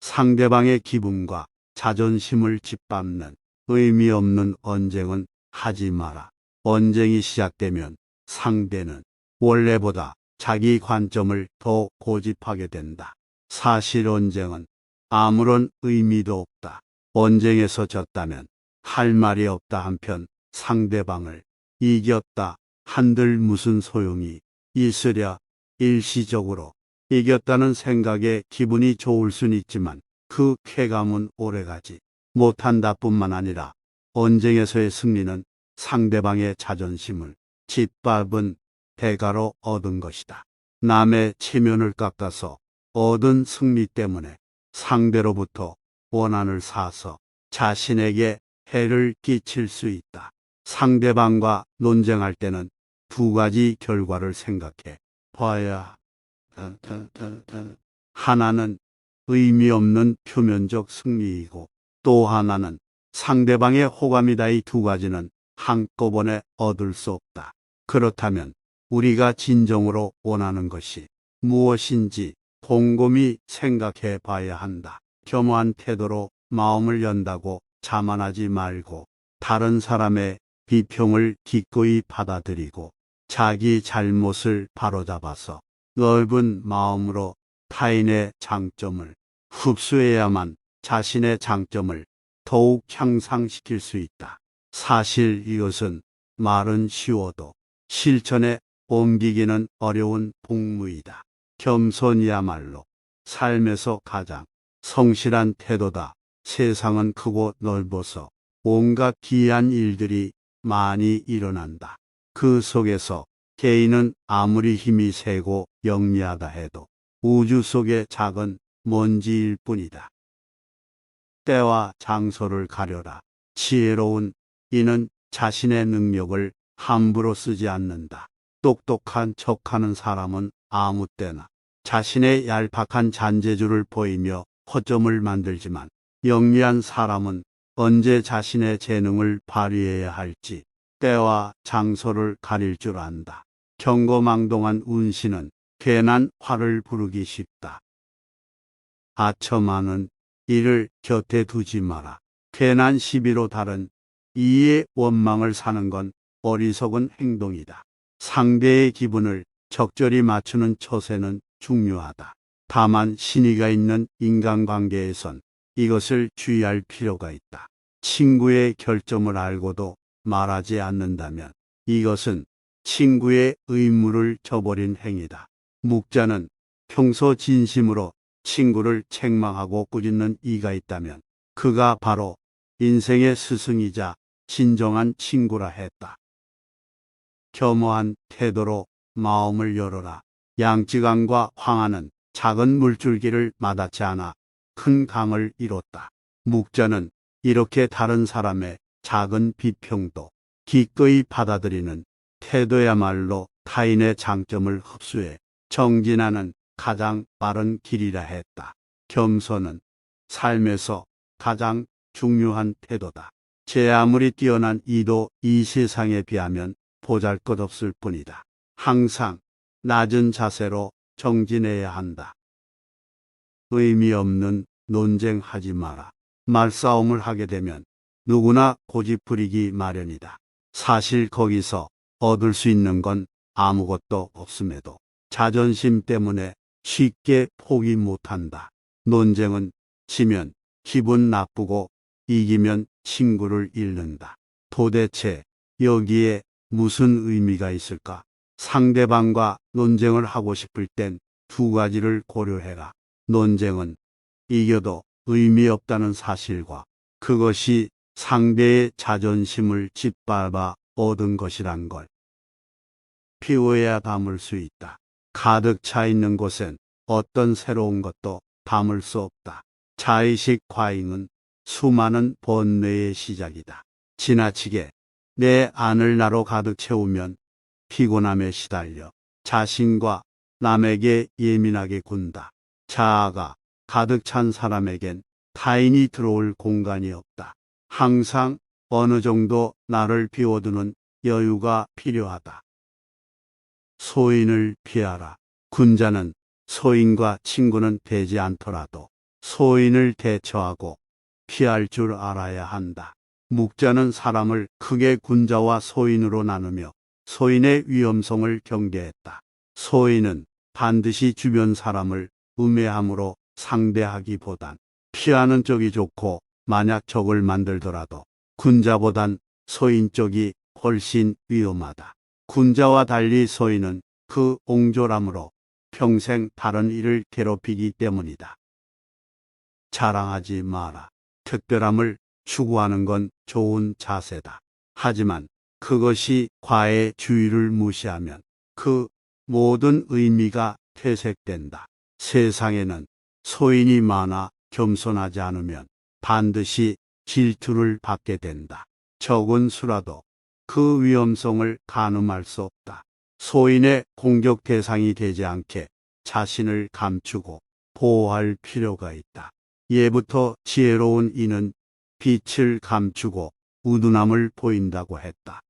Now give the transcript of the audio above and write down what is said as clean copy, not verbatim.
상대방의 기분과 자존심을 짓밟는 의미 없는 언쟁은 하지 마라. 언쟁이 시작되면 상대는 원래보다 자기 관점을 더 고집하게 된다. 사실 언쟁은 아무런 의미도 없다. 언쟁에서 졌다면 할 말이 없다 한편 상대방을 이겼다 한들 무슨 소용이 있으랴. 일시적으로 이겼다는 생각에 기분이 좋을 순 있지만 그 쾌감은 오래가지 못한다 뿐만 아니라 언쟁에서의 승리는 상대방의 자존심을 짓밟은 대가로 얻은 것이다. 남의 체면을 깎아서 얻은 승리 때문에 상대로부터 원한을 사서 자신에게 해를 끼칠 수 있다. 상대방과 논쟁할 때는 두 가지 결과를 생각해 봐야 하나는 의미 없는 표면적 승리이고 또 하나는 상대방의 호감이다. 이 두 가지는 한꺼번에 얻을 수 없다. 그렇다면 우리가 진정으로 원하는 것이 무엇인지 곰곰이 생각해 봐야 한다. 겸허한 태도로 마음을 연다고 자만하지 말고 다른 사람의 비평을 기꺼이 받아들이고 자기 잘못을 바로잡아서 넓은 마음으로 타인의 장점을 흡수해야만 자신의 장점을 더욱 향상시킬 수 있다. 사실 이것은 말은 쉬워도 실천에 옮기기는 어려운 복무이다. 겸손이야말로 삶에서 가장 성실한 태도다. 세상은 크고 넓어서 온갖 기이한 일들이 많이 일어난다. 그 속에서 개인은 아무리 힘이 세고 영리하다 해도 우주 속의 작은 먼지일 뿐이다. 때와 장소를 가려라. 지혜로운 이는 자신의 능력을 함부로 쓰지 않는다. 똑똑한 척하는 사람은 아무 때나 자신의 얄팍한 잔재주를 보이며 허점을 만들지만 영리한 사람은 언제 자신의 재능을 발휘해야 할지 때와 장소를 가릴 줄 안다. 경거망동한 운신은 괜한 화를 부르기 쉽다. 아첨하는 이를 곁에 두지 마라. 괜한 시비로 다른 이의 원망을 사는 건 어리석은 행동이다. 상대의 기분을 적절히 맞추는 처세는 중요하다. 다만 신의가 있는 인간관계에선 이것을 주의할 필요가 있다. 친구의 결점을 알고도 말하지 않는다면 이것은 친구의 의무를 저버린 행위다. 묵자는 평소 진심으로 친구를 책망하고 꾸짖는 이가 있다면 그가 바로 인생의 스승이자 진정한 친구라 했다. 겸허한 태도로 마음을 열어라. 양쯔강과 황하는 작은 물줄기를 마다치 않아 큰 강을 이뤘다. 묵자는 이렇게 다른 사람의 작은 비평도 기꺼이 받아들이는 태도야말로 타인의 장점을 흡수해 정진하는 가장 빠른 길이라 했다. 겸손은 삶에서 가장 중요한 태도다. 제 아무리 뛰어난 이도 이 세상에 비하면 보잘것없을 뿐이다. 항상 낮은 자세로 정진해야 한다. 의미 없는 논쟁하지 마라. 말싸움을 하게 되면 누구나 고집부리기 마련이다. 사실 거기서 얻을 수 있는 건 아무것도 없음에도 자존심 때문에 쉽게 포기 못한다. 논쟁은 지면 기분 나쁘고 이기면 친구를 잃는다. 도대체 여기에 무슨 의미가 있을까? 상대방과 논쟁을 하고 싶을 땐 두 가지를 고려해라. 논쟁은 이겨도 의미 없다는 사실과 그것이 상대의 자존심을 짓밟아 얻은 것이란 걸 비워야 담을 수 있다. 가득 차 있는 곳엔 어떤 새로운 것도 담을 수 없다. 자의식 과잉은 수많은 번뇌의 시작이다. 지나치게 내 안을 나로 가득 채우면 피곤함에 시달려 자신과 남에게 예민하게 군다. 자아가 가득 찬 사람에겐 타인이 들어올 공간이 없다. 항상 어느 정도 나를 비워두는 여유가 필요하다. 소인을 피하라. 군자는 소인과 친구는 되지 않더라도 소인을 대처하고 피할 줄 알아야 한다. 묵자는 사람을 크게 군자와 소인으로 나누며 소인의 위험성을 경계했다. 소인은 반드시 주변 사람을 음해함으로 상대하기보단 피하는 쪽이 좋고, 만약 적을 만들더라도 군자보단 소인 쪽이 훨씬 위험하다. 군자와 달리 소인은 그 옹졸함으로 평생 다른 이를 괴롭히기 때문이다. 자랑하지 마라. 특별함을 추구하는 건 좋은 자세다. 하지만 그것이 과의 주의를 무시하면 그 모든 의미가 퇴색된다. 세상에는 소인이 많아 겸손하지 않으면 반드시 질투를 받게 된다. 적은 수라도 그 위험성을 가늠할 수 없다. 소인의 공격 대상이 되지 않게 자신을 감추고 보호할 필요가 있다. 예부터 지혜로운 이는 빛을 감추고 우둔함을 보인다고 했다.